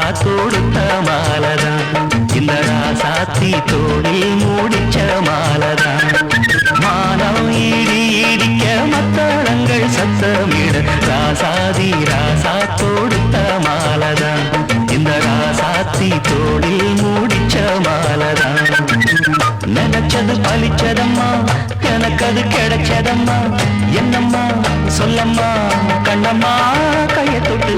தொடுத்த மாலதான் இந்த ராசாத்தி தோளில் மூடிச்ச மாலதான் மானம் ஈடி இடிக்க மத்தளங்கள் சத்தமிட ராசாதி ராசா தொடுத்த மாலதான் இந்த ராசாத்தி தோளில் மூடிச்ச மாலதான் நினைச்சது பலிச்சதம்மா எனக்கு அது கிடைச்சதம்மா என்னம்மா சொல்லம்மா கண்ணம்மா கைய தொட்டு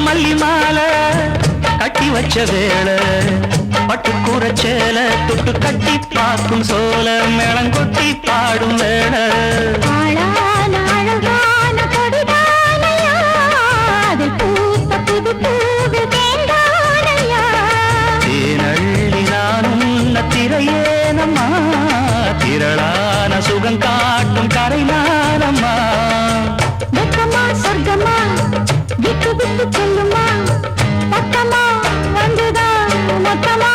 மல்லி மாலை கட்டி வச்ச வேளை பட்டு கூறச்சேல தொட்டு கட்டி பார்க்கும் சோல மேளங்கொட்டி பாடும் வேளை தேனள்ளி நானும் திரையேனம்மா திரளான சுகம் காட்டும் கரை நானம்மா சொர்க்கமா விட்டு விட்டு சொல்லுமா மொத்தமா வந்துதான் மொத்தமா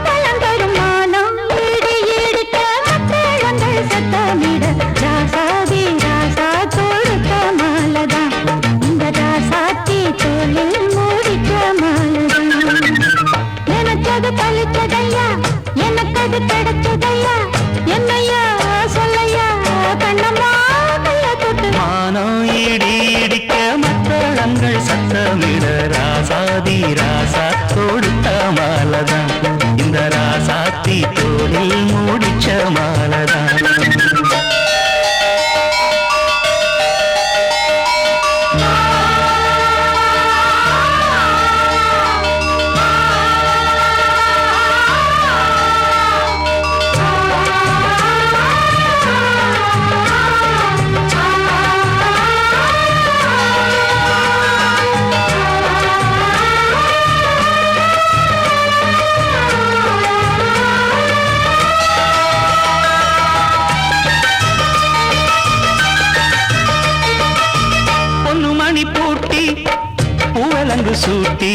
பழம் தரும் மானம் ஈடு ஈடுக்க மத்தளங்கள் சத்தமிட ராசாதி ராசா தொடுத்த மாலதான் இந்த ராசாத்தி தோளில் மூடிக்க மாலதான் நினைச்சது பழிச்சதையா எனக்கு அது கிடைச்சதையா என்னையா சொல்லையா கண்ணம்மா கைய தொட்டு மானம் ஈடி இடிக்க மத்தளங்கள் சத்தமிட ராசாதி ராசா தொடுத்த மாலதான் இந்த ராசாத்தி தோளில் மூடிச்ச மாலதான் பூட்டி பூவலங்கு சூட்டி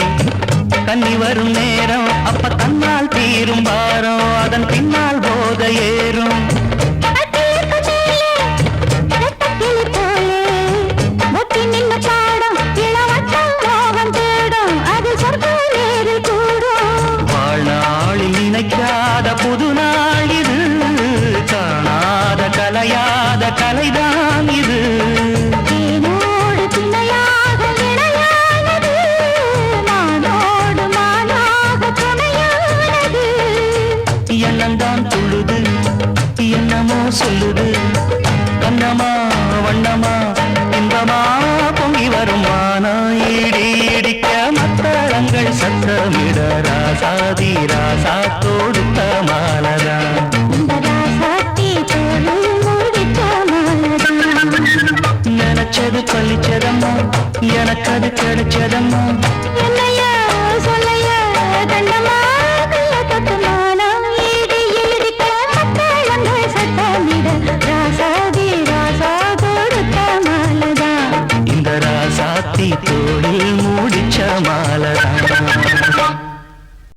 கன்னி வரும் நேரம் அப்ப தன்னால் தீரும் பாரம் அதன் பின்னால் போத ஏறும் வாழ்நாளில் நினைக்காத புது நாள் இது காணாத கலையாத கலைதான் இது என்னந்தான் துள்ளுது என்னமோ சொல்லுது